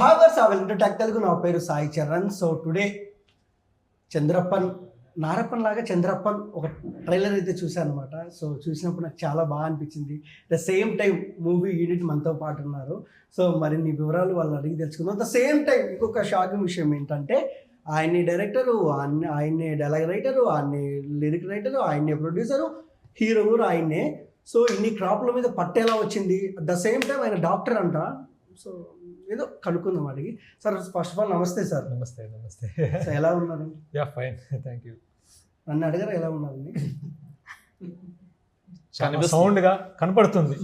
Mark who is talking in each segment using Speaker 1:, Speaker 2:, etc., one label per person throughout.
Speaker 1: Hi వర్స్ welcome to tech Telugu. నా పేరు సాయి చరణ్. సో టుడే చంద్రప్పన్ నారప్పన్ లాగా చంద్రప్పన్ ఒక ట్రైలర్ అయితే చూశాను అనమాట. సో చూసినప్పుడు నాకు చాలా బాగా అనిపించింది. The same time movie unit మనతో పాటు ఉన్నారు. సో మరిన్ని వివరాలు వాళ్ళని అడిగి తెలుసుకుందాం. ద సేమ్ టైం ఇంకొక షాకింగ్ విషయం ఏంటంటే ఆయన్ని డైరెక్టరు, ఆయన్నే డైలాగ్ రైటరు, ఆయన్ని లిరిక్ రైటరు, ఆయన్నే ప్రొడ్యూసరు, హీరో కూడా ఆయన్నే. సో ఇన్ని క్రాప్ల మీద పట్టేలా వచ్చింది. ద సేమ్ టైం ఆయన డాక్టర్ అంట. సో ఏదో కనుక్కుందాం అడిగి. సార్ ఫస్ట్ ఆఫ్ ఆల్ నమస్తే సార్.
Speaker 2: నమస్తే.
Speaker 1: సో ఎలా ఉన్నారు?
Speaker 2: Yeah fine, thank you.
Speaker 1: నన్ను అడిగారు ఎలా ఉన్నారండి?
Speaker 2: సౌండ్గా కనపడుతుంది,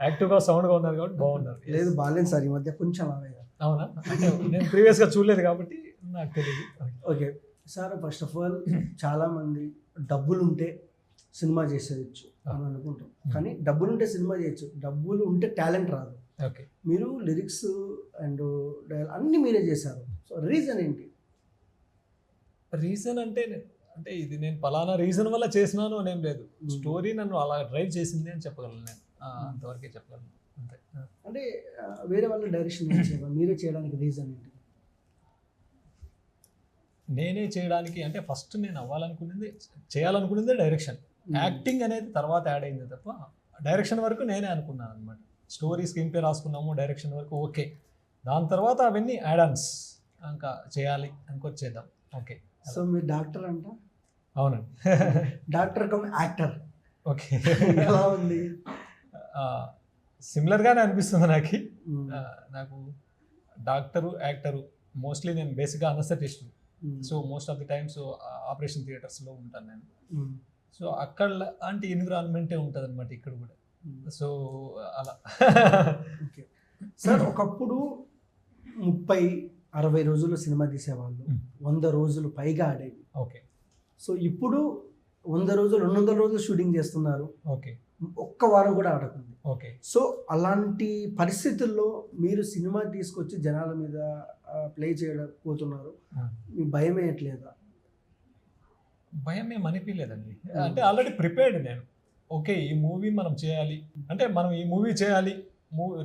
Speaker 2: యాక్టివ్గా సౌండ్గా ఉన్నారు కాబట్టి బాగున్నారు.
Speaker 1: లేదు బాగాలేదు సార్, ఈ మధ్య కొంచెం అలాగే.
Speaker 2: అవునా? అంటే నేను ప్రీవియస్గా చూడలేదు కాబట్టి నాకు తెలియదు.
Speaker 1: Okay sir, first of all చాలామంది డబ్బులు ఉంటే సినిమా చేసేయచ్చు అని అనుకుంటాం, కానీ డబ్బులు ఉంటే సినిమా చేయొచ్చు, డబ్బులు ఉంటే టాలెంట్ రాదు.
Speaker 2: ఓకే,
Speaker 1: మీరు లిరిక్స్ అండ్ అన్నీ మీరే చేశారు. సో రీజన్ ఏంటి?
Speaker 2: రీజన్ అంటే ఇది నేను పలానా రీజన్ వల్ల చేసినాను అనేం లేదు. స్టోరీ నన్ను అలా డ్రైవ్ చేసింది అని చెప్పగలను. నేను అంతవరకే చెప్పగలను, అంతే.
Speaker 1: అంటే వేరే వాళ్ళ డైరెక్షన్ మీరే చేయడానికి రీజన్ ఏంటి?
Speaker 2: నేనే చేయడానికి అంటే ఫస్ట్ నేను చేయాలనుకునేది డైరెక్షన్. యాక్టింగ్ అనేది తర్వాత యాడ్ అయింది తప్ప డైరెక్షన్ వరకు నేనే అనుకున్నాను అనమాట. స్టోరీ స్క్రీన్ ప్లే రాసుకున్నాము, డైరెక్షన్ వరకు ఓకే. దాని తర్వాత అవన్నీ యాడ్ ఆన్స్ ఇంకా చేయాలి అనుకొచ్చేద్దాం. ఓకే,
Speaker 1: సో మీరు డాక్టర్ అంట?
Speaker 2: అవునండి.
Speaker 1: Doctor come actor.
Speaker 2: ఓకే,
Speaker 1: ఎలా ఉంది?
Speaker 2: సిమిలర్గానే అనిపిస్తుంది నాకు డాక్టరు యాక్టరు. మోస్ట్లీ నేను బేసిక్గా anaesthetist. So most of the times operation థియేటర్స్లో ఉంటాను నేను. సో అక్కడ లాంటి ఎన్విరాన్మెంటే ఉంటుంది అనమాట ఇక్కడ కూడా. సో అలా.
Speaker 1: ఓకే సార్, ఒకప్పుడు 30-60 రోజుల్లో సినిమా తీసేవాళ్ళు, 100 రోజులు పైగా ఆడేవి.
Speaker 2: ఓకే.
Speaker 1: సో ఇప్పుడు 100 రోజులు 200 రోజులు షూటింగ్ చేస్తున్నారు.
Speaker 2: ఓకే,
Speaker 1: ఒక్క వారం కూడా ఆడకుంది.
Speaker 2: ఓకే.
Speaker 1: సో అలాంటి పరిస్థితుల్లో మీరు సినిమా తీసుకొచ్చి జనాల మీద ప్లే చేయకపోతున్నారు, మీ భయం వేయట్లేదా?
Speaker 2: భయం ఏం అనిపించలేదండి. అంటే ఆల్రెడీ ప్రిపేర్డ్ నేను. ఓకే, ఈ మూవీ మనం చేయాలి అంటే మనం ఈ మూవీ చేయాలి,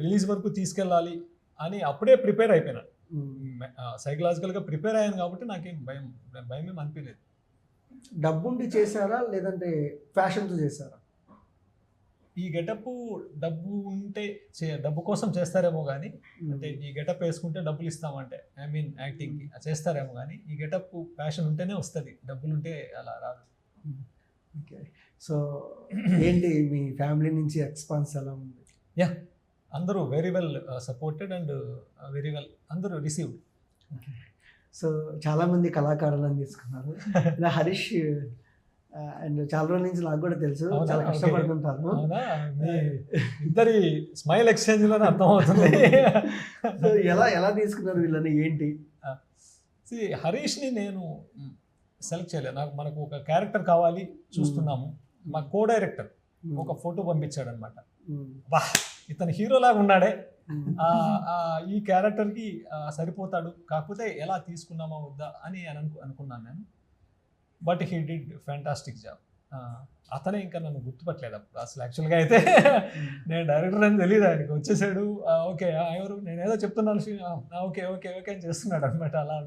Speaker 2: రిలీజ్ వరకు తీసుకెళ్ళాలి అని అప్పుడే ప్రిపేర్ అయిపోయినా. సైకలాజికల్గా ప్రిపేర్ అయ్యాను కాబట్టి నాకేం భయం ఏం అనిపించలేదు.
Speaker 1: డబ్బుండి చేశారా లేదంటే ఫ్యాషన్తో చేశారా?
Speaker 2: ఈ గెటప్ డబ్బు ఉంటే డబ్బు కోసం చేస్తారేమో కానీ, అంటే ఈ గెటప్ వేసుకుంటే డబ్బులు ఇస్తామంటే ఐ మీన్ యాక్టింగ్కి చేస్తారేమో కానీ, ఈ గెటప్ ప్యాషన్ ఉంటేనే వస్తుంది, డబ్బులు ఉంటే అలా రాదు.
Speaker 1: ఓకే, సో ఏంటి మీ ఫ్యామిలీ నుంచి రెస్పాన్స్ ఎలా ఉంది?
Speaker 2: యా, అందరూ very well supported and very well అందరూ రిసీవ్డ్.
Speaker 1: సో చాలామంది కళాకారులను తీసుకున్నారు. ఇలా హరీష్ అండ్ చాలా రోజుల నుంచి నాకు కూడా తెలుసు, చాలా కష్టపడుతుంటాను.
Speaker 2: ఇద్దరి స్మైల్ ఎక్స్చేంజ్ లోనే అర్థమవుతుంది.
Speaker 1: సో ఎలా తీసుకున్నారు వీళ్ళని, ఏంటి?
Speaker 2: హరీష్ని నేను సెలెక్ట్ చేయలేదు. మనకు ఒక క్యారెక్టర్ కావాలి చూస్తున్నాము. మా కో డైరెక్టర్ ఒక ఫోటో పంపించాడు అనమాట. వా, ఇతను హీరోలాగా ఉన్నాడే, ఈ క్యారెక్టర్కి సరిపోతాడు, కాకపోతే ఎలా తీసుకున్నామో వద్దా అని అనుకున్నాను నేను. But he did fantastic job. అతనే ఇంకా నన్ను గుర్తుపట్టలేదు అప్పుడు అసలు. యాక్చువల్గా అయితే నేను డైరెక్టర్ అని తెలియదు, ఆయనకి వచ్చేసాడు. ఓకే, ఎవరు నేను ఏదో చెప్తున్నాను, ఓకే ఓకే ఓకే అని చేస్తున్నాడు అనమాట. అలా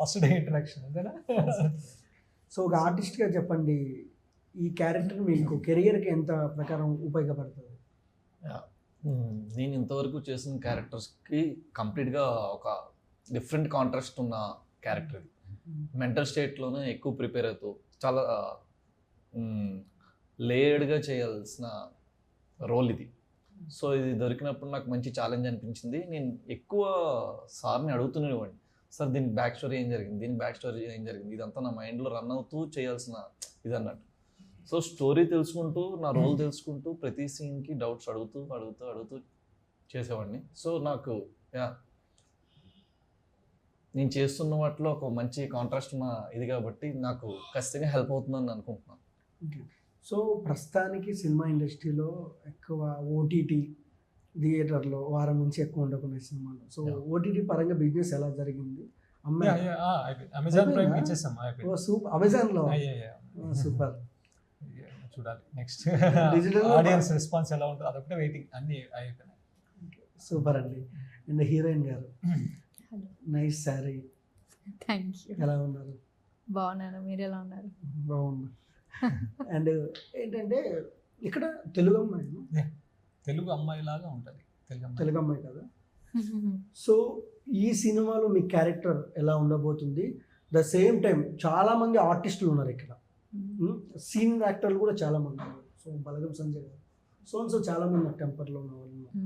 Speaker 2: ఫస్ట్ డే ఇంటరాక్షన్ అంతేనా?
Speaker 1: సో ఒక ఆర్టిస్ట్గా చెప్పండి, ఈ క్యారెక్టర్ మీకు కెరియర్కి ఎంత ప్రకారం ఉపయోగపడుతుంది?
Speaker 3: నేను ఇంతవరకు చేసిన క్యారెక్టర్స్కి కంప్లీట్గా ఒక డిఫరెంట్ కాంట్రాస్ట్ ఉన్న క్యారెక్టర్ ఇది. మెంటల్ స్టేట్లోనే ఎక్కువ ప్రిపేర్ అవుతూ చాలా లేయర్డ్గా చేయాల్సిన రోల్ ఇది. సో ఇది దొరికినప్పుడు నాకు మంచి ఛాలెంజ్ అనిపించింది. నేను ఎక్కువ సార్ని అడుగుతునేవాడిని, సార్ దీని బ్యాక్ స్టోరీ ఏం జరిగింది, ఇదంతా నా మైండ్లో రన్ అవుతూ చేయాల్సిన ఇది అన్నట్టు. సో స్టోరీ తెలుసుకుంటూ, నా రోల్ తెలుసుకుంటూ, ప్రతి సీన్కి డౌట్స్ అడుగుతూ చేసేవాడిని. సో నాకు నేను చేస్తున్న వాటిలో ఒక మంచి కాంట్రాస్ట్ ఉన్న ఇది కాబట్టి నాకు ఖచ్చితంగా హెల్ప్ అవుతుందని అనుకుంటున్నాను.
Speaker 1: సో ప్రస్తుతానికి సినిమా ఇండస్ట్రీలో ఎక్కువ ఓటీటీ థియేటర్లో వారం నుంచి ఎక్కువ ఉండకునే సినిమాలు. సో ఓటీటీ పరంగా బిజినెస్ ఎలా జరిగింది?
Speaker 2: అమెజాన్ ప్రైమ్ ఇచ్చేసాం.
Speaker 1: అమెజాన్లో సూపర్.
Speaker 2: చూడాలి నెక్స్ట్ ఆడియన్స్ రెస్పాన్స్ ఎలా ఉంటుంది, అదొకటే వెయిటింగ్. అన్ని అయిపోయినాయి.
Speaker 1: సూపర్ అండి. అండ్ హీరోయిన్ గారు
Speaker 4: hello
Speaker 1: nice sari,
Speaker 4: thank you.
Speaker 1: ఎలా ఉన్నారు?
Speaker 4: బాగున్నాను, మీరు ఎలా ఉన్నారు?
Speaker 1: బాగుంది. అండ్ ఏంటంటే ఇక్కడ తెలుగు అమ్మాయి,
Speaker 2: తెలుగు అమ్మాయి లాగా ఉంటుంది. తెలుగు అమ్మాయి.
Speaker 1: తెలుగు అమ్మాయి కదా. సో ఈ సినిమాలో మీ క్యారెక్టర్ ఎలా ఉండబోతుంది? ద సేమ్ టైం చాలా మంది ఆర్టిస్టులు ఉన్నారు ఇక్కడ, సీనియర్ యాక్టర్లు కూడా చాలా మంది ఉన్నారు. సో బలగం సంజయ్ గారు, సో చాలా మంది నాకు టెంపర్లో ఉన్న వాళ్ళు ఉన్నారు.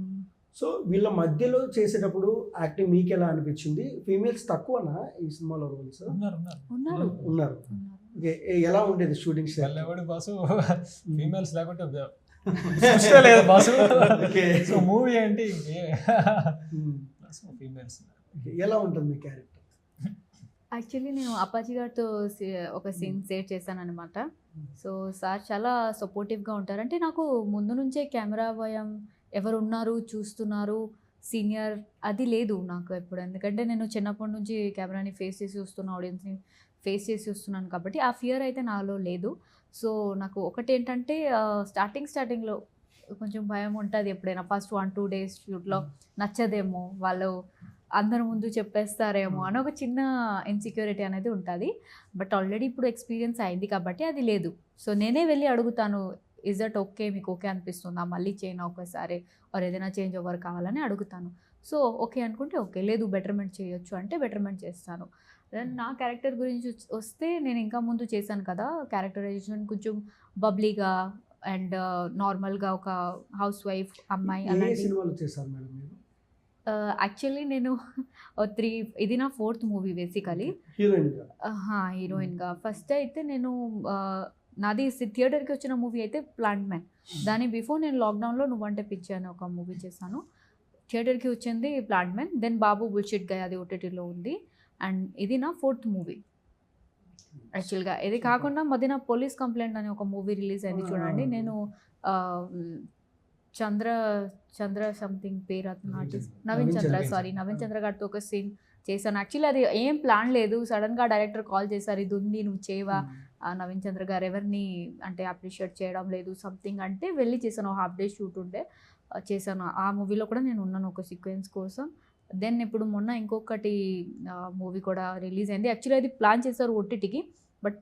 Speaker 1: సో వీళ్ళ మధ్యలో చేసేటప్పుడు యాక్టింగ్ మీకు ఎలా అనిపించింది? ఫీమేల్స్ తక్కువనా ఈ సినిమాలో రోల్స్?
Speaker 2: ఉన్నారు ఉన్నారు
Speaker 4: ఉన్నారు
Speaker 1: ఉన్నారు. ఓకే, ఎలా ఉండేది షూటింగ్
Speaker 2: ఎవడి బాసు ఫీమేల్స్ లేకుంటే సృష్టి లేదు బాసు. సో మూవీ ఏంటి ఫీమేల్స్.
Speaker 1: ఎలా ఉంటుంది మీ క్యారెక్టర్?
Speaker 4: యాక్చువల్లీ నేను అప్పాజీ గారితో ఒక సీన్ షేర్ చేశాను అనమాట. సో సార్ చాలా సపోర్టివ్గా ఉంటారు. అంటే నాకు ముందు నుంచే కెమెరా భయం, ఎవరు ఉన్నారు చూస్తున్నారు సీనియర్ అది లేదు నాకు ఎప్పుడు. ఎందుకంటే నేను చిన్నప్పటి నుంచి కెమెరాని ఫేస్ చేసి వస్తున్నా, ఆడియన్స్ని ఫేస్ చేసి వస్తున్నాను కాబట్టి ఆ ఫియర్ అయితే నాలో లేదు. సో నాకు ఒకటి ఏంటంటే స్టార్టింగ్లో కొంచెం భయం ఉంటుంది. ఎప్పుడైనా ఫస్ట్ 1-2 డేస్ షూట్లో నచ్చదేమో, వాళ్ళు అందరి ముందు చెప్పేస్తారేమో అని ఒక చిన్న ఇన్సెక్యూరిటీ అనేది ఉంటుంది. బట్ ఆల్రెడీ ఇప్పుడు ఎక్స్పీరియన్స్ అయింది కాబట్టి అది లేదు. సో నేనే వెళ్ళి అడుగుతాను, ఇస్ దట్ ఓకే, మీకు ఓకే అనిపిస్తుందా, మళ్ళీ చేయనా ఒకసారి, ఆర్ ఏదైనా చేంజ్ ఓవర్ కావాలని అడుగుతాను. సో ఓకే అనుకుంటే ఓకే, లేదు బెటర్మెంట్ చేయొచ్చు అంటే బెటర్మెంట్ చేస్తాను. దెన్ నా క్యారెక్టర్ గురించి వస్తే నేను ఇంకా ముందు చేశాను కదా, క్యారెక్టరైజేషన్ కొంచెం బబ్లీగా అండ్ నార్మల్గా ఒక హౌస్ వైఫ్ అమ్మాయి
Speaker 1: ఏ
Speaker 4: అలాంటి.
Speaker 1: సినిమాలో చేశారు మేడం మీరు?
Speaker 4: యాక్చువల్లీ నేను 3 ఇది నా 4th మూవీ బేసికలీ
Speaker 1: హీరోయిన్గా.
Speaker 4: హీరోయిన్గా. ఫస్ట్ అయితే నేను నాది థియేటర్కి వచ్చిన మూవీ అయితే ప్లాంట్ మ్యాన్. దాని బిఫోర్ నేను లాక్డౌన్లో నువ్వంటే పిచ్చి అని ఒక మూవీ చేశాను. థియేటర్కి వచ్చింది ప్లాంట్ మ్యాన్. దెన్ బాబు బుల్షిట్ గయ్ అది ఓటీటీలో ఉంది. అండ్ ఇది నా 4th మూవీ యాక్చువల్గా. ఇది కాకుండా మధ్యన పోలీస్ కంప్లైంట్ అని ఒక మూవీ రిలీజ్ అయింది చూడండి. నేను చంద్ర సంథింగ్ పేరు అతను ఆర్టిస్ట్, నవీన్ చంద్ర గారితో ఒక సీన్ చేశాను. యాక్చువల్లీ అది ఏం ప్లాన్ లేదు, సడన్గా డైరెక్టర్ కాల్ చేశారు, ఇది ఉంది నువ్వు చేయవా. నవీన్ చంద్ర గారు ఎవరిని అంటే అప్రిషియేట్ చేయడం లేదు సంథింగ్ అంటే వెళ్ళి చేశాను. హాఫ్ డే షూట్ ఉంటే చేశాను. ఆ మూవీలో కూడా నేను ఉన్నాను ఒక సీక్వెన్స్ కోసం. దెన్ ఇప్పుడు మొన్న ఇంకొకటి మూవీ కూడా రిలీజ్ అయింది. యాక్చువల్లీ అది ప్లాన్ చేశారు ఓటీటీకి, బట్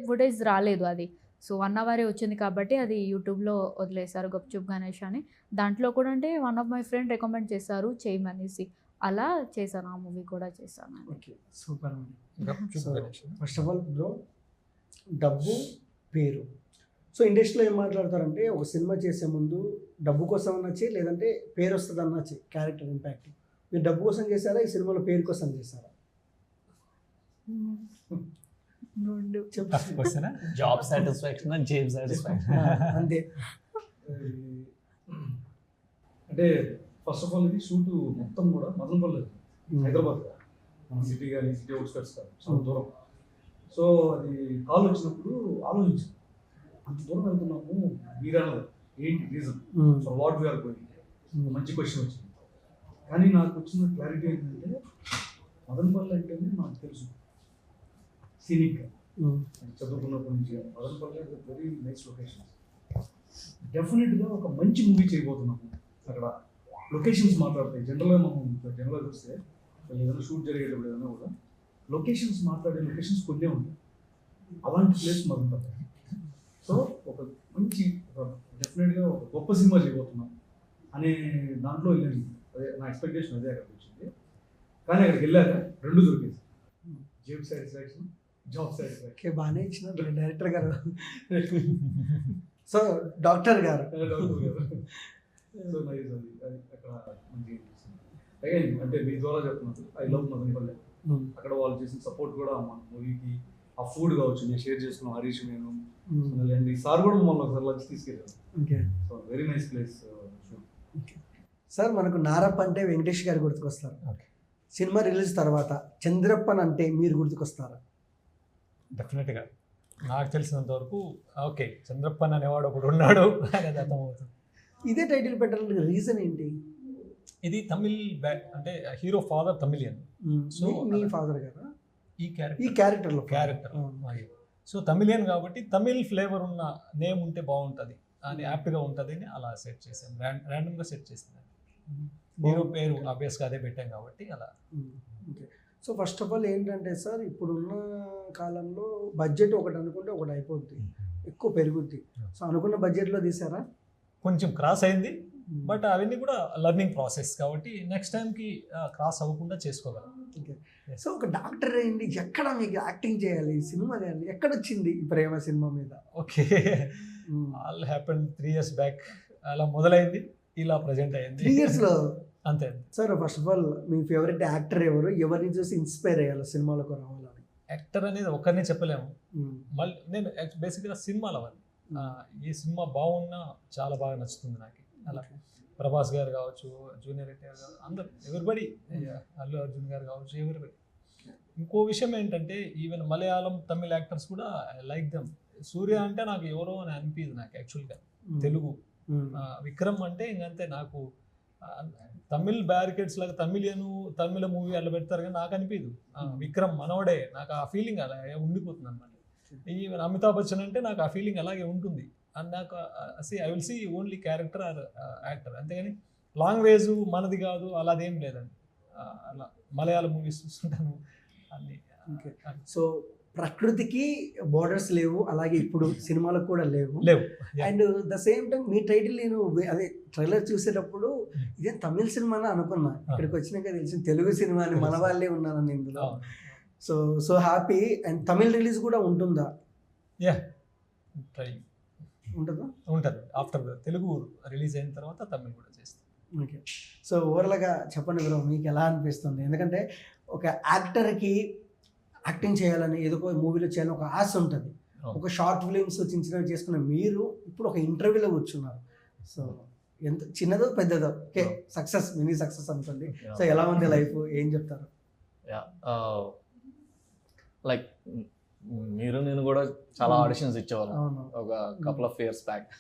Speaker 4: ఫుటేజ్ రాలేదు అది. సో 1 అవరే వచ్చింది కాబట్టి అది యూట్యూబ్లో వదిలేశారు, గప్చుప్ గణేష్ అని. దాంట్లో కూడా అంటే one of my friend recommend చేశారు చేయమనేసి, అలా చేశాను. ఆ మూవీ కూడా చేశాను.
Speaker 1: ఓకే, సూపర్ అండి.
Speaker 2: Gupchup Ganesh.
Speaker 1: First of all bro, డబ్బు పేరు. సో ఇండస్ట్రీలో ఏం మాట్లాడతారంటే ఒక సినిమా చేసే ముందు డబ్బు కోసం అన్నచ్చి, లేదంటే పేరు వస్తుంది అన్నచ్చి, క్యారెక్టర్ ఇంపాక్ట్. మీరు డబ్బు కోసం చేశారా, ఈ సినిమాలో పేరు కోసం చేశారా?
Speaker 3: జాబ్ సాటిస్ఫాక్షన్, జేబ్ సాటిస్ఫాక్షన్.
Speaker 1: అంతే.
Speaker 5: అంటే ఫస్ట్ ఆఫ్ ఆల్ ఇది షూట్ మొత్తం కూడా మదనపల్లి, హైదరాబాద్ మన సిటీ కానీ సిటీ అవుట్స్కట్స్ కాదు, చాలా దూరం. సో అది కాల్ వచ్చినప్పుడు ఆలోచించాను, అంత దూరం వెళ్తున్నాము మీరన్నది ఏంటి reason for what we are going. మంచి క్వశ్చన్ వచ్చింది. కానీ నాకు వచ్చిన క్లారిటీ ఏంటంటే మదనపల్లి అంటేనే నాకు తెలుసు సీనిక్గా చదువుకున్నప్పటి నుంచి మదనపల్లి వెరీ నైస్ లొకేషన్. డెఫినెట్గా ఒక మంచి మూవీ చేయబోతున్నాము. అక్కడ లొకేషన్స్ మాట్లాడతాయి. జనరల్గా చూస్తే ఏదైనా షూట్ జరిగేటప్పుడు ఏదైనా కూడా లొకేషన్స్ లొకేషన్స్ కొన్నే ఉంటాయి. అలాంటి ప్లేస్ మదనపల్లి. సో ఒక మంచి డెఫినెట్గా ఒక గొప్ప సినిమా చేయబోతున్నాం అనే దాంట్లో వెళ్ళాను. అదే నా ఎక్స్పెక్టేషన్, అదే అక్కడికి వచ్చింది. కానీ అక్కడికి వెళ్ళాక 2 దొరికేసి, జేబ్ సాటిస్ఫాక్షన్, జాబ్ సాటిస్ఫాక్షన్.
Speaker 1: బాగానే ఇచ్చిన డైరెక్టర్ గారు. సో డాక్టర్ గారు
Speaker 5: సో నైస్. అది అక్కడ మంచి అగైన్ అంటే మీ ద్వారా చెప్తున్నాను, ఐ లవ్ మదనపల్లి. అక్కడ వాళ్ళు చేసిన సపోర్ట్ కూడా మన మూవీకి, ఆ ఫుడ్ కావచ్చు, నేను షేర్ చేసుకున్నాను హరీష్, నేను అండ్ ఈ సార్ కూడా మమ్మల్ని ఒకసారి లంచ్ తీసుకెళ్ళాను. So very nice place.
Speaker 1: Sir మనకు నారప్ప అంటే వెంకటేష్ గారు గుర్తుకొస్తారు. సినిమా రిలీజ్ తర్వాత చంద్రప్పన్ అంటే మీరు గుర్తుకొస్తారా?
Speaker 2: డెఫినెట్గా నాకు తెలిసినంత వరకు ఓకే, చంద్రప్పన్ అనేవాడు ఒకడు ఉన్నాడు అనేది అర్థమవుతుంది.
Speaker 1: ఇదే టైటిల్ పెట్టడానికి రీజన్ ఏంటి?
Speaker 2: ఇది తమిళ్ అంటే హీరో ఫాదర్ తమిళియన్.
Speaker 1: సో మీ ఫాదర్ గారా
Speaker 2: ఈ
Speaker 1: క్యారెక్టర్?
Speaker 2: సో తమిళియన్ కాబట్టి తమిళ్ ఫ్లేవర్ ఉన్న నేమ్ ఉంటే బాగుంటుంది అని, యాప్ట్గా ఉంటుంది అని అలా సెట్ చేశాను, ర్యాండమ్గా సెట్ చేసింది. హీరో పేరు ఆబ్వియస్గా అదే పెట్టాం కాబట్టి అలా.
Speaker 1: Okay. So first of all ఏంటంటే సార్, ఇప్పుడున్న కాలంలో బడ్జెట్ ఒకటి అనుకుంటే ఒకటి అయిపోద్ది, ఎక్కువ పెరుగుద్ది. సో అనుకున్న బడ్జెట్లో తీసారా?
Speaker 2: కొంచెం క్రాస్ అయింది, బట్ అవన్నీ కూడా లెర్నింగ్ ప్రాసెస్ కాబట్టి నెక్స్ట్ టైంకి క్రాస్ అవ్వకుండా చేసుకోగలం.
Speaker 1: ఓకే. సో ఒక డాక్టర్ అయింది, ఎక్కడ మీకు యాక్టింగ్ చేయాలి, సినిమా చేయాలి, ఎక్కడ వచ్చింది ఈ ప్రేమ సినిమా మీద?
Speaker 2: Okay, all happen 3 years back. అలా మొదలైంది, ఇలా ప్రజెంట్ అయింది
Speaker 1: 3 yearsలో.
Speaker 2: అంతే.
Speaker 1: Sir first of all me favourite actor ఎవరు, ఎవరిని చూసి ఇన్స్పైర్ అయ్యాలి సినిమాలకు రావాలని?
Speaker 2: యాక్టర్ అనేది ఒక్కరినే చెప్పలేము. మళ్ళీ నేను బేసిక్గా సినిమాలు అవ్వాలి, ఈ సినిమా బాగున్నా చాలా బాగా నచ్చుతుంది నాకు. అలా ప్రభాస్ గారు కావచ్చు, జూనియర్ ఎన్టీఆర్ గారు, అందరు ఎవరిబడి, అల్లు అర్జున్ గారు కావచ్చు, ఎవరిబడి. ఇంకో విషయం ఏంటంటే ఈవెన్ మలయాళం తమిళ యాక్టర్స్ కూడా లైక్ దమ్. సూర్య అంటే నాకు ఎవరో అని అనిపించదు నాకు యాక్చువల్గా. తెలుగు విక్రమ్ అంటే ఇంకంతే నాకు. తమిళ్ బ్యారికేడ్స్ లాగా తమిళ మూవీ అలా పెడతారు కానీ నాకు అనిపించదు. విక్రమ్ మనోడే, నాకు ఆ ఫీలింగ్ అలా ఉండిపోతుంది అనమాట. ఈవెన్ అమితాబ్ బచ్చన్ అంటే నాకు ఆ ఫీలింగ్ అలాగే ఉంటుంది. అండ్ నాకు I will see only character or actor, అంతేగాని లాంగ్వేజ్ మనది కాదు అలాదేం లేదండి. అలా మలయాళం మూవీస్ చూస్తుంటాను అన్ని.
Speaker 1: ఓకే. సో ప్రకృతికి బోర్డర్స్ లేవు, అలాగే ఇప్పుడు సినిమాలకు కూడా లేవు. And the same time me title నేను అదే ట్రైలర్ చూసేటప్పుడు ఇదేం తమిళ సినిమా అనుకున్నా, ఇక్కడికి వచ్చినాక తెలిసిన తెలుగు సినిమా అని, మన వాళ్ళే ఉన్నారని ఇందులో. So happy. And Tamil release కూడా ఉంటుందా? ఉంటుందా?
Speaker 2: ఉంటుంది. ఆఫ్టర్ తెలుగు రిలీజ్ అయిన తర్వాత తమిళ్ కూడా చేస్తాం.
Speaker 1: ఓకే. సో ఓవరాల్గా చెప్పండి బ్రో, మీకు ఎలా అనిపిస్తుంది? ఎందుకంటే ఒక యాక్టర్కి యాక్టింగ్ చేయాలని, ఏదో ఒక మూవీలో చేయాలని ఒక ఆశ ఉంటుంది. ఒక షార్ట్ ఫిలిమ్స్ చిన్న చేసుకున్న మీరు ఇప్పుడు ఒక ఇంటర్వ్యూలో కూర్చున్నారు. సో ఎంత చిన్నదో పెద్దదో, ఓకే, సక్సెస్, మినీ సక్సెస్ అనుకోండి. సో ఎలా ఉంది లైఫ్, ఏం చెప్తారు?
Speaker 3: లైక్ మీరు నేను కూడా చాలా ఆడిషన్స్ ఇచ్చేవాళ్ళం ఒక couple of years back.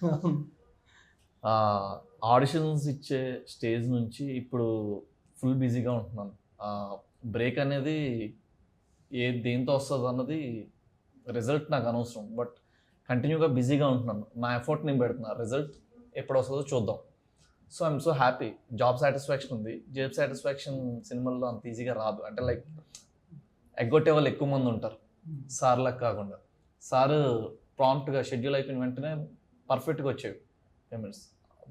Speaker 3: Auditions ఇచ్చే స్టేజ్ నుంచి ఇప్పుడు ఫుల్ బిజీగా ఉంటున్నాను. బ్రేక్ అనేది దేంతో వస్తుంది అన్నది రిజల్ట్ నాకు అనవసరం, బట్ కంటిన్యూగా బిజీగా ఉంటున్నాను. నా ఎఫర్ట్ నేను పెడుతున్నాను, రిజల్ట్ ఎప్పుడు వస్తుందో చూద్దాం. So I'm so happy. Job satisfaction ఉంది. జాబ్ సాటిస్ఫాక్షన్ సినిమాల్లో అంత ఈజీగా రాదు. అంటే లైక్ ఎగ్గొట్టే వాళ్ళు ఎక్కువ మంది ఉంటారు, సార్లకు కాకుండా. సార్ ప్రాంప్ట్గా షెడ్యూల్ అయిపోయిన వెంటనే పర్ఫెక్ట్గా వచ్చేవి పేమెంట్స్.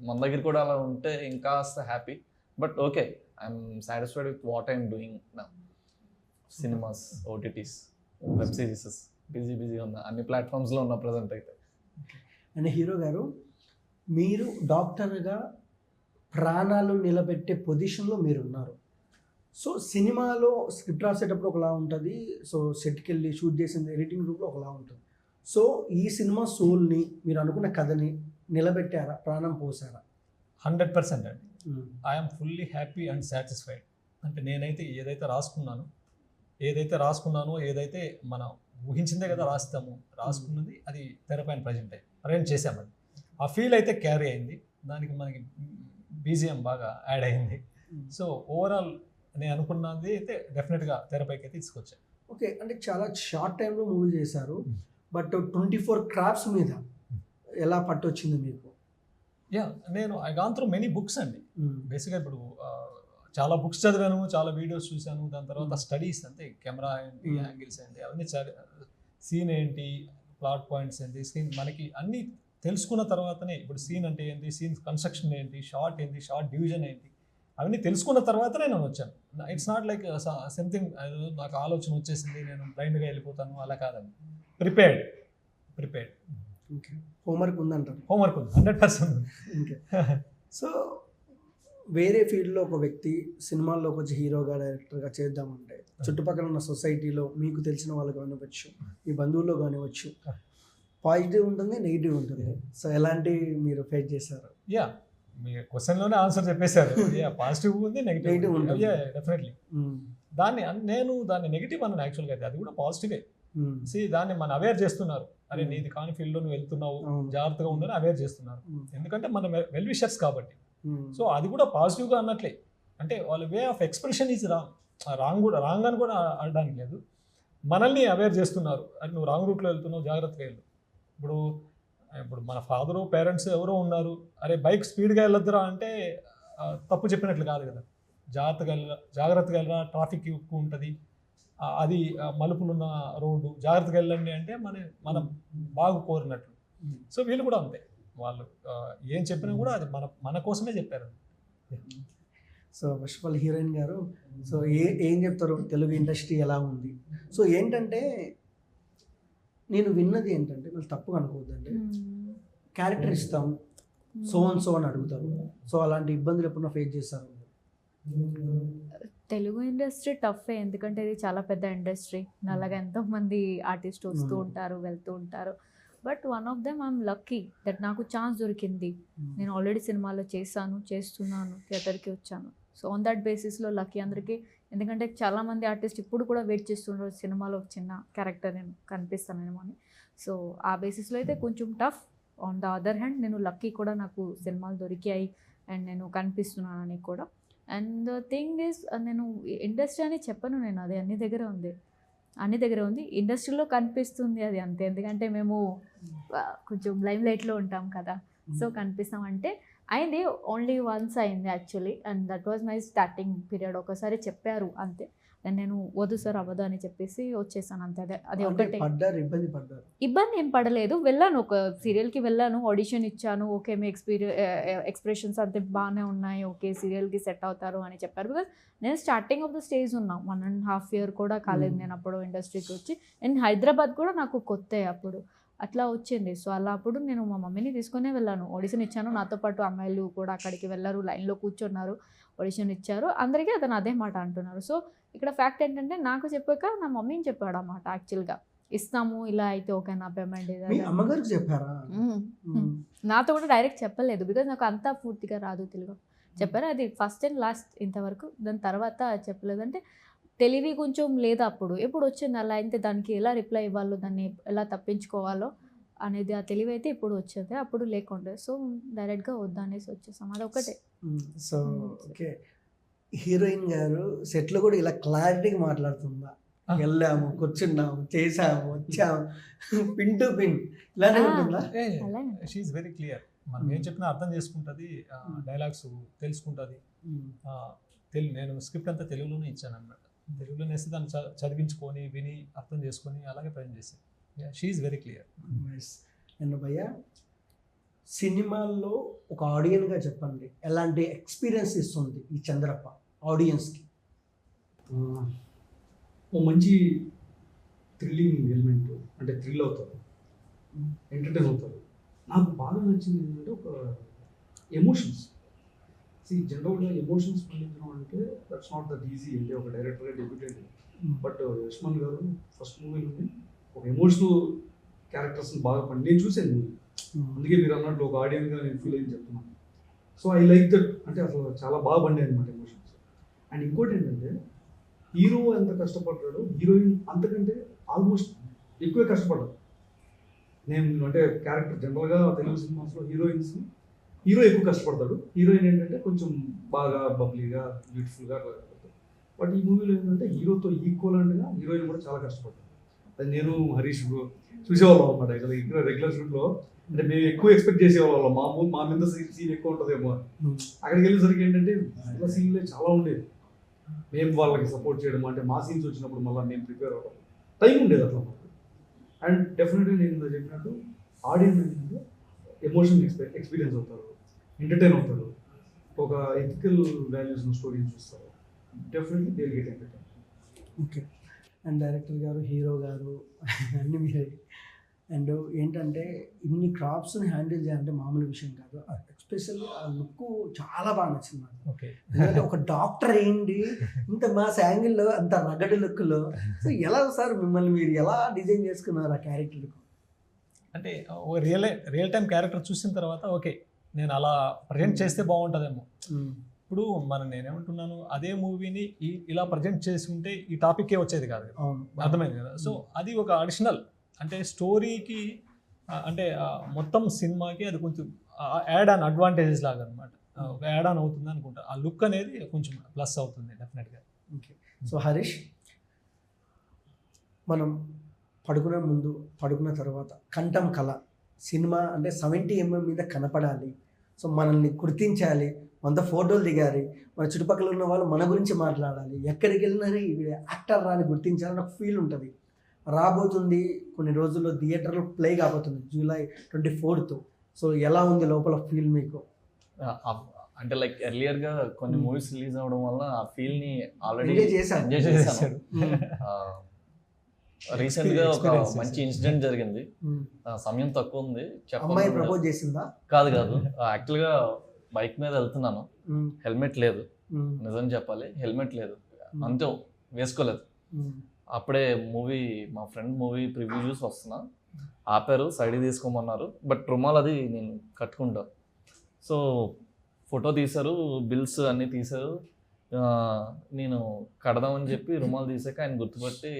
Speaker 3: మన దగ్గర కూడా అలా ఉంటే ఇంకాస్త happy. But okay, I'm satisfied with what I'm doing నా. సినిమాస్, ఓటీటీస్, వెబ్ సిరీసెస్, బిజీగా ఉన్న అన్ని ప్లాట్ఫామ్స్లో ఉన్న ప్రజెంట్ అయితే.
Speaker 1: అండ్ హీరో గారు, మీరు డాక్టర్గా ప్రాణాలు నిలబెట్టే పొజిషన్లో మీరు ఉన్నారు. సో సినిమాలో స్క్రిప్ట్ రాసేటప్పుడు ఒకలా ఉంటుంది, సో సెట్కి వెళ్ళి షూట్ చేసిన ఎడిటింగ్ రూమ్లో ఒకలా ఉంటుంది. సో ఈ సినిమా సోల్ని, మీరు అనుకున్న కథని నిలబెట్టారా, ప్రాణం పోసారా?
Speaker 2: 100% అండి. I'm fully happy and satisfied. అంటే నేనైతే ఏదైతే రాసుకున్నానో, ఏదైతే మనం ఊహించిందే కదా రాసుకున్నది అది తెరపైన ప్రజెంట్ చేసామని ఆ ఫీల్ అయితే క్యారీ అయింది. దానికి మనకి బీజిఎం బాగా యాడ్ అయింది. సో ఓవరాల్ నేను అనుకున్నది అయితే డెఫినెట్గా తెరపైకి అయితే తీసుకొచ్చాను.
Speaker 1: ఓకే. అంటే చాలా షార్ట్ టైంలో మూవీ చేశారు, బట్ 24 క్రాఫ్ట్స్ మీద ఎలా పట్టొచ్చింది మీకు?
Speaker 2: నేను I gone through many books అండి. బేసిక్గా ఇప్పుడు చాలా బుక్స్ చదివాను, చాలా వీడియోస్ చూశాను. దాని తర్వాత స్టడీస్, అంతే, కెమెరా ఏంటి, యాంగిల్స్ ఏంటి, అవన్నీ సీన్ ఏంటి, ప్లాట్ పాయింట్స్ ఏంటి, సీన్ మనకి అన్నీ తెలుసుకున్న తర్వాతనే ఇప్పుడు సీన్ అంటే ఏంటి, సీన్ కన్స్ట్రక్షన్ ఏంటి, షార్ట్ ఏంటి, షార్ట్ డివిజన్ ఏంటి, అవన్నీ తెలుసుకున్న తర్వాతనే నేను వచ్చాను. ఇట్స్ నాట్ లైక్ సంథింగ్ నాకు ఆలోచన వచ్చేసింది నేను బ్లైండ్గా వెళ్ళిపోతాను, అలా కాదండి. ప్రిపేర్డ్.
Speaker 1: ఓకే. హోంవర్క్ ఉందంటారు?
Speaker 2: హోంవర్క్ ఉంది, 100%.
Speaker 1: ఓకే. సో వేరే ఫీల్డ్లో ఒక వ్యక్తి సినిమాల్లోకి వచ్చి హీరోగా, డైరెక్టర్గా చేద్దామంటే చుట్టుపక్కల ఉన్న సొసైటీలో మీకు తెలిసిన వాళ్ళు కానివ్వచ్చు, మీ బంధువుల్లో కానివ్వచ్చు, పాజిటివ్ ఉంటుంది, నెగిటివ్ ఉంటుంది. సో ఎలాంటి మీరు ఫేస్ చేశారు?
Speaker 2: మీ క్వశ్చన్లోనే ఆన్సర్ చెప్పేశారు. పాజిటివ్ ఉంది, నెగిటివ్ ఉంటుంది. డెఫినెట్లీ దాన్ని నెగిటివ్ అన్నాను యాక్చువల్గా. అది కూడా పాజిటివే. దాన్ని మన అవేర్ చేస్తున్నారు. అరే నీది కాని ఫీల్డ్లో నువ్వు వెళ్తున్నావు, జాగ్రత్తగా ఉండని అవేర్ చేస్తున్నారు. ఎందుకంటే మన వెల్ విషర్స్ కాబట్టి. సో అది కూడా పాజిటివ్గా అన్నట్లే. అంటే వాళ్ళ way of expression is wrong అని కూడా అనడానికి లేదు. మనల్ని అవేర్ చేస్తున్నారు. అది నువ్వు రాంగ్ రూట్లో వెళ్తున్నావు, జాగ్రత్తగా వెళ్ళు. ఇప్పుడు మన ఫాదరు, పేరెంట్స్ ఎవరో ఉన్నారు, అరే బైక్ స్పీడ్గా వెళ్ళొద్దురా అంటే తప్పు చెప్పినట్లు కాదు కదా, జాగ్రత్తగా వెళ్ళరా, ట్రాఫిక్ ఎక్కువ ఉంటుంది, అది మలుపులున్న రోడ్డు, జాగ్రత్తగా వెళ్ళండి అంటే మనం బాగు కోరినట్లు. సో వీళ్ళు కూడా అంతే, వాళ్ళు ఏం చెప్పినా కూడా అది మన కోసమే చెప్పారు.
Speaker 1: So first of all heroine గారు, సో ఏం చెప్తారు తెలుగు ఇండస్ట్రీ ఎలా ఉంది? సో ఏంటంటే నేను విన్నది ఏంటంటే, మీరు తప్పుగా అనుకోవద్దండి, క్యారెక్టర్ ఇస్తాం సో అని అడుగుతారు. సో అలాంటి ఇబ్బందులు ఎప్పుడన్నా ఫేస్ చేస్తారు?
Speaker 4: తెలుగు ఇండస్ట్రీ టఫే, ఎందుకంటే ఇది చాలా పెద్ద ఇండస్ట్రీ. అలాగే ఎంతోమంది ఆర్టిస్ట్ వస్తూ ఉంటారు, వెళ్తూ ఉంటారు. But one of them I'm lucky that నాకు ఛాన్స్ దొరికింది. నేను ఆల్రెడీ సినిమాలో చేస్తున్నాను, థియేటర్కి వచ్చాను. సో ఆన్ దట్ బేసిస్లో లక్కీ అందరికీ. ఎందుకంటే చాలామంది ఆర్టిస్ట్ ఇప్పుడు కూడా వెయిట్ చేస్తుంటారు సినిమాలో ఒక చిన్న క్యారెక్టర్ నేను కనిపిస్తానేమో అని. సో ఆ బేసిస్లో అయితే కొంచెం tough. On the other hand నేను లక్కీ కూడా, నాకు సినిమాలు దొరికాయి అండ్ నేను కనిపిస్తున్నానని కూడా. అండ్ ద థింగ్ ఈజ్, నేను ఇండస్ట్రీ అని చెప్పను, నేను అది అన్ని దగ్గర ఉంది, ఇండస్ట్రీలో కనిపిస్తుంది అది అంతే. ఎందుకంటే మేము కొంచెం లైమ్ లైట్లో ఉంటాం కదా, సో కనిపిస్తామంటే అయింది. ఓన్లీ వన్స్ అయింది actually, and that was my starting period. ఒకసారి చెప్పారు అంతే, నేను వద్దు సార్ అవ్వదు అని చెప్పేసి వచ్చేసాను అంతే. అది ఒకటే. ఇబ్బంది ఏం పడలేదు. వెళ్ళాను, ఒక సీరియల్కి వెళ్ళాను, ఆడిషన్ ఇచ్చాను. ఓకే, మీ ఎక్స్ప్రెషన్స్ అంతే బాగానే ఉన్నాయి, ఓకే సీరియల్కి సెట్ అవుతారు అని చెప్పారు. బికాజ్ నేను స్టార్టింగ్ ఆఫ్ ద స్టేజ్ ఉన్నా, 1.5 year కూడా కాలేదు నేను అప్పుడు ఇండస్ట్రీకి వచ్చి. అండ్ హైదరాబాద్ కూడా నాకు కొత్త అప్పుడు అట్లా వచ్చింది. సో అలా అప్పుడు నేను మా మమ్మీని తీసుకునే వెళ్ళాను, ఆడిషన్ ఇచ్చాను. నాతో పాటు అమ్మాయిలు కూడా అక్కడికి వెళ్ళారు, లైన్లో కూర్చున్నారు, ఆడిషన్ ఇచ్చారు. అందరికీ అతను అదే మాట అంటున్నారు. సో ఇక్కడ ఫ్యాక్ట్ ఏంటంటే, నాకు చెప్పాక నా మమ్మీని చెప్పాడు అన్నమాట. యాక్చువల్గా ఇస్తాము, ఇలా అయితే ఓకేనా పేమెంట్,
Speaker 1: అమ్మగారికి చెప్పారా?
Speaker 4: నాతో కూడా డైరెక్ట్ చెప్పలేదు, బికాజ్ నాకు అంతా పూర్తిగా రాదు తెలుగు. చెప్పారు అది ఫస్ట్ అండ్ లాస్ట్ ఇంతవరకు, దాని తర్వాత చెప్పలేదంటే తెలివి కొంచెం లేదు అప్పుడు. ఎప్పుడు వచ్చింది అలా అయితే దానికి ఎలా రిప్లై ఇవ్వాలో, దాన్ని ఎలా తప్పించుకోవాలో అనేది ఆ తెలివి అయితే ఇప్పుడు వచ్చేది, అప్పుడు లేకుండే. సో డైరెక్ట్గా వద్దనేసి వచ్చేసాం, అది ఒకటే.
Speaker 1: సో ఓకే, హీరోయిన్ గారు సెట్లో కూడా ఇలా క్లారిటీగా మాట్లాడుతుందా? వెళ్ళాము, కూర్చున్నాము, చేసాము, వచ్చాము, పిన్ టు పిన్ ఇలానే ఉంటుందా?
Speaker 2: She is very clear. మనం ఏం చెప్పినా అర్థం చేసుకుంటుంది, డైలాగ్స్ తెలుసుకుంటుంది. నేను స్క్రిప్ట్ అంతా తెలుగులోనే ఇచ్చాను అన్నమాట. తెలుగులోనే వేసి దాన్ని చదివించుకొని విని అర్థం చేసుకొని అలాగే ప్రజెంట్ చేశాను. She is very clear.
Speaker 1: అండ్ భయ్య, సినిమాల్లో ఒక ఆడియన్గా చెప్పండి, ఎలాంటి ఎక్స్పీరియన్స్ ఇస్తుంది ఈ చంద్రప్ప ఆడియన్స్కి?
Speaker 5: ఓ మంచి థ్రిల్లింగ్ ఎలిమెంట్, అంటే థ్రిల్ అవుతారు, ఎంటర్టైన్ అవుతారు. నాకు బాగా నచ్చింది ఏంటంటే ఒక ఎమోషన్స్. జనరల్గా ఎమోషన్స్ పండించడం అంటే దట్స్ నాట్ దట్ ఈజీ. అంటే ఒక డైరెక్టర్గా డెబ్యూటెడ్, బట్ యశ్మంత్ గారు ఫస్ట్ మూవీ నుండి ఒక ఎమోషనల్ క్యారెక్టర్స్ని బాగా నేను చూసాను మూవీ. అందుకే మీరు అన్నట్లు ఒక ఆడియన్గా నేను ఫీల్ అయ్యి చెప్తున్నాను. సో ఐ లైక్ దట్, అంటే అసలు చాలా బాగా పండాయి అనమాట ఎమోషన్స్. అండ్ ఇంకోటి ఏంటంటే, హీరో ఎంత కష్టపడ్డాడో హీరోయిన్ అంతకంటే ఆల్మోస్ట్ ఎక్కువే కష్టపడ్డాడు. నేను అంటే క్యారెక్టర్ జనరల్గా తెలుగు సినిమాస్లో హీరో ఎక్కువ కష్టపడతాడు, హీరోయిన్ ఏంటంటే కొంచెం బాగా బబ్లీగా బ్యూటిఫుల్గా అట్లా కష్టపడతాడు. బట్ ఈ మూవీలో ఏంటంటే హీరోతో ఈక్వల్గా హీరోయిన్ కూడా చాలా కష్టపడతాడు. అది నేను హరీష్ చూసేవాళ్ళం అనమాట. ఇక్కడ రెగ్యులర్ షూట్లో అంటే మేము ఎక్కువ ఎక్స్పెక్ట్ చేసేవాళ్ళం, మా మీద సీన్ ఎక్కువ ఉంటుందేమో. అక్కడికి వెళ్ళేసరికి ఏంటంటే ఇలా సీన్లే చాలా ఉండేది. మేము వాళ్ళకి సపోర్ట్ చేయడం, అంటే మా సీన్స్ వచ్చినప్పుడు మళ్ళీ మేము ప్రిపేర్ అవ్వడం టైం ఉండేది అట్లా మాకు. అండ్ డెఫినెట్గా నేను చెప్పినట్టు ఆడియన్స్ ఏంటంటే ఎమోషన్ ఎక్స్పీరియన్స్ అవుతారు, ఎంటర్టైన్ అవుతారు, ఒక ఎథికల్ వాల్యూస్ స్టోరీస్ చూస్తారు. Definitely they will get entertain.
Speaker 1: Okay. And director గారు, హీరో గారు అన్నీ మీరే. అండ్ ఏంటంటే ఇన్ని క్రాప్స్ని హ్యాండిల్ చేయాలంటే మామూలు విషయం కాదు. ఎస్పెషల్లీ ఆ లుక్ చాలా బాగా నచ్చింది నాకు.
Speaker 2: ఓకే,
Speaker 1: ఎందుకంటే ఒక డాక్టర్ ఏంటి ఇంత మాస్ యాంగిల్లో, అంత రగడి లుక్లో, సో ఎలా సార్ మిమ్మల్ని మీరు ఎలా డిజైన్ చేసుకున్నారు ఆ క్యారెక్టర్కు?
Speaker 2: అంటే రియల్ టైం క్యారెక్టర్ చూసిన తర్వాత ఓకే, నేను అలా ప్రజెంట్ చేస్తే బాగుంటుందేమో. ఇప్పుడు నేనేమంటున్నాను, అదే మూవీని ఇలా ప్రజెంట్ చేసి ఉంటే ఈ టాపిక్కే వచ్చేది కాదు, అర్థమైంది కదా. సో అది ఒక అడిషనల్, అంటే స్టోరీకి, అంటే మొత్తం సినిమాకి అది కొంచెం యాడ్ ఆన్ అడ్వాంటేజెస్ లాగా అనమాట, యాడ్ ఆన్ అవుతుంది అనుకుంటా. ఆ లుక్ అనేది కొంచెం ప్లస్ అవుతుంది డెఫినెట్గా.
Speaker 1: ఓకే. సో హరీష్, మనం పడుకునే ముందు, పడుకున్న తర్వాత కంఠం కళ సినిమా అంటే 70mm మీద కనపడాలి, సో మనల్ని గుర్తించాలి, మనతో ఫోటోలు దిగాలి, మన చుట్టుపక్కల ఉన్న వాళ్ళు మన గురించి మాట్లాడాలి, ఎక్కడికి వెళ్ళినా వీడు యాక్టర్ రాని గుర్తించాలని ఒక ఫీల్ ఉంటుంది. రాబోతుంది కొన్ని రోజుల్లో థియేటర్లో ప్లే కాబోతుంది July 24th. సో ఎలా ఉంది లోపల ఫీల్ మీకు?
Speaker 3: అంటే లైక్ ఎర్లియర్ గా కొన్ని మూవీస్ రిలీజ్ అవడం వల్ల ఆ ఫీల్ ని ఆల్రెడీ
Speaker 1: Enjoy చేశాను.
Speaker 3: ఎంజాయ్ చేశాను. రీసెంట్ గా ఒక మంచి ఇన్సిడెంట్ జరిగింది. సమయం తక్కువ ఉంది,
Speaker 1: అమ్మాయి ప్రపోజ్ చేసిందా?
Speaker 3: కాదు యాక్చువల్ గా బైక్ మీద వెళ్తున్నాను, హెల్మెట్ లేదు, నిజం చెప్పాలి హెల్మెట్ లేదు, అంతే వేసుకోలేదు. అప్పుడే మా ఫ్రెండ్ మూవీ ప్రివ్యూ చూసి వస్తున్నా, ఆపారు, సైడ్ తీసుకోమన్నారు, బట్ రుమాల్ అది నేను కట్టుకుంటా. సో ఫోటో తీశారు, బిల్స్ అన్నీ తీశారు, నేను కడదామని చెప్పి రుమాల్ తీసాక ఆయన గుర్తుపట్టి,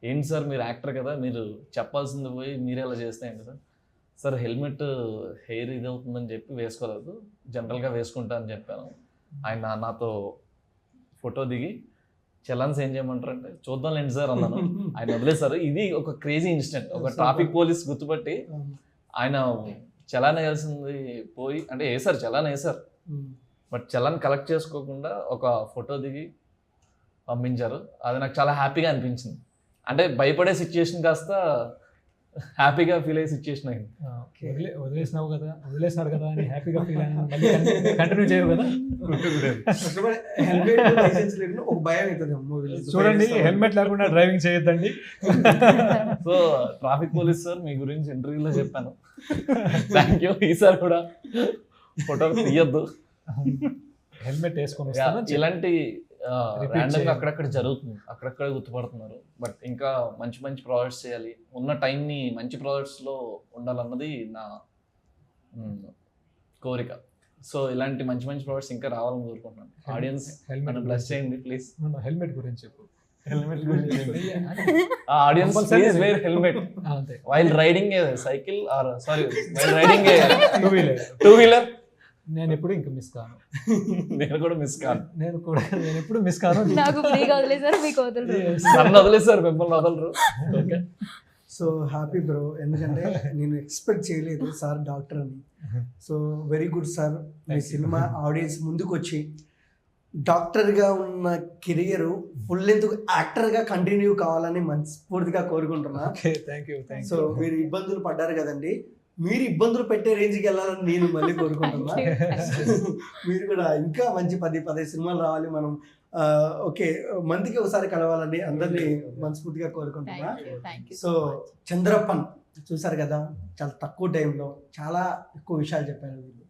Speaker 3: ఏంటి సార్ మీరు యాక్టర్ కదా, మీరు చెప్పాల్సింది పోయి మీరే ఎలా చేస్తే ఏంటి సార్, హెల్మెట్ హెయిర్ ఇది అవుతుందని చెప్పి వేసుకోలేదు, జనరల్గా వేసుకుంటా అని చెప్పాను. ఆయన నాతో ఫోటో దిగి చలాన్స్ ఏం చేయమంటారు అంటే చూద్దాం లేండి సార్ అన్నాను. ఆయన వదిలేశారు. ఇది ఒక క్రేజీ ఇన్సిడెంట్. ఒక ట్రాఫిక్ పోలీస్ గుర్తుపట్టి ఆయన చలాన్ వేయాల్సింది పోయి అంటే వేసారు, చలాన్ వేసారు, బట్ చలాన్ కలెక్ట్ చేసుకోకుండా ఒక ఫోటో దిగి పంపించారు. అది నాకు చాలా హ్యాపీగా అనిపించింది. అంటే భయపడే సిచ్యుయేషన్ కాస్త హ్యాపీగా ఫీల్ అయ్యే సిచ్యుయేషన్ అయింది.
Speaker 2: వదిలేసినాడు కదా అని హ్యాపీగా ఫీల్ అయినా కంటిన్యూ చేయవు కదా.
Speaker 1: హెల్మెట్ లైసెన్స్ లేకుండా ఒక భయం అవుతుంది మూవీలో.
Speaker 2: చూడండి, హెల్మెట్ లేకుండా డ్రైవింగ్ చేయొద్దండి.
Speaker 3: సో ట్రాఫిక్ పోలీస్ సార్ మీ గురించి ఇంటర్వ్యూలో చెప్పాను, థ్యాంక్ యూ. ఈసారి కూడా ఫోటో తీయొద్దు,
Speaker 2: హెల్మెట్ వేసుకొని
Speaker 3: ఇలాంటి ర్యాండమ్ గా అక్కడక్కడ జరుగుతుంది, అక్కడక్కడ గుర్తుపడుతున్నారు. బట్ ఇంకా మంచి మంచి ప్రాజెక్ట్స్ చేయాలి, ఉన్న టైంని మంచి ప్రాజెక్ట్స్ లో ఉండాలన్నది నా కోరిక. సో ఇలాంటి మంచి మంచి ప్రాజెక్ట్స్ ఇంకా రావాలని కోరుకుంటున్నాను. ఆడియన్స్ నన్ను బ్లెస్ చేయండి ప్లీజ్.
Speaker 2: హెల్మెట్ గురించి చెప్పు.
Speaker 3: హెల్మెట్ గురించి audience please wear helmet while riding a cycle or sorry while riding a two wheeler.
Speaker 2: నేను ఎప్పుడు ఇంకా మిస్ కాను.
Speaker 3: నేను కూడా మిస్ కాను.
Speaker 2: నేను ఎప్పుడు మిస్ కాను.
Speaker 4: నాకు ఫ్రీగా వదిలేసారు, మీకు వదలరు.
Speaker 3: నన్ను వదిలేసారు, మిమ్మల్ని వదలరు. ఓకే,
Speaker 1: సో హ్యాపీ బ్రో, ఎందుకంటే నేను ఎక్స్పెక్ట్ చేయలేదు సార్ డాక్టర్ అని. సో వెరీ గుడ్ సార్, మీ సినిమా ఆడియన్స్ ముందుకు వచ్చి డాక్టర్గా ఉన్న కెరియర్ ఫుల్ లెంత్ యాక్టర్గా కంటిన్యూ కావాలని మనస్ఫూర్తిగా కోరుకుంటున్నా. సో మీరు ఇబ్బందులు పడ్డారు కదండి, మీరు ఇబ్బందులు పెట్టే రేంజ్కి వెళ్ళాలని నేను మళ్ళీ కోరుకుంటున్నా. మీరు కూడా ఇంకా మంచి 10 సినిమాలు రావాలి, మనం ఓకే మంత్కి ఒకసారి కలవాలని అందరినీ మనస్ఫూర్తిగా కోరుకుంటున్నా. సో చంద్రప్పన్ చూసారు కదా, చాలా తక్కువ టైంలో చాలా ఎక్కువ విషయాలు చెప్పారు వీళ్ళు.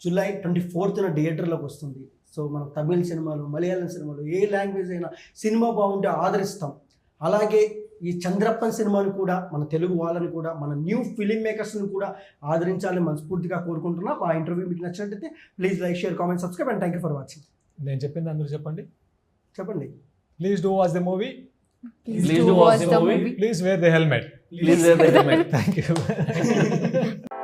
Speaker 1: July 24th థియేటర్లోకి వస్తుంది. సో మన తమిళ సినిమాలు, మలయాళం సినిమాలు, ఏ లాంగ్వేజ్ అయినా సినిమా బాగుంటే ఆదరిస్తాం. అలాగే ఈ చంద్రప్పన్ సినిమాని కూడా, మన తెలుగు వాళ్ళని కూడా, మన న్యూ ఫిలిం మేకర్స్ని కూడా ఆదరించాలని మనస్ఫూర్తిగా కోరుకుంటున్నా. మా ఇంటర్వ్యూ మీకు నచ్చినట్టయితే please like, share, comment, subscribe and thank you for watching.
Speaker 2: నేను చెప్పింది అందరూ చెప్పండి. Please do watch the movie.
Speaker 3: Please do watch the movie.
Speaker 2: Please wear the helmet.
Speaker 3: Please wear the helmet.
Speaker 2: Thank you.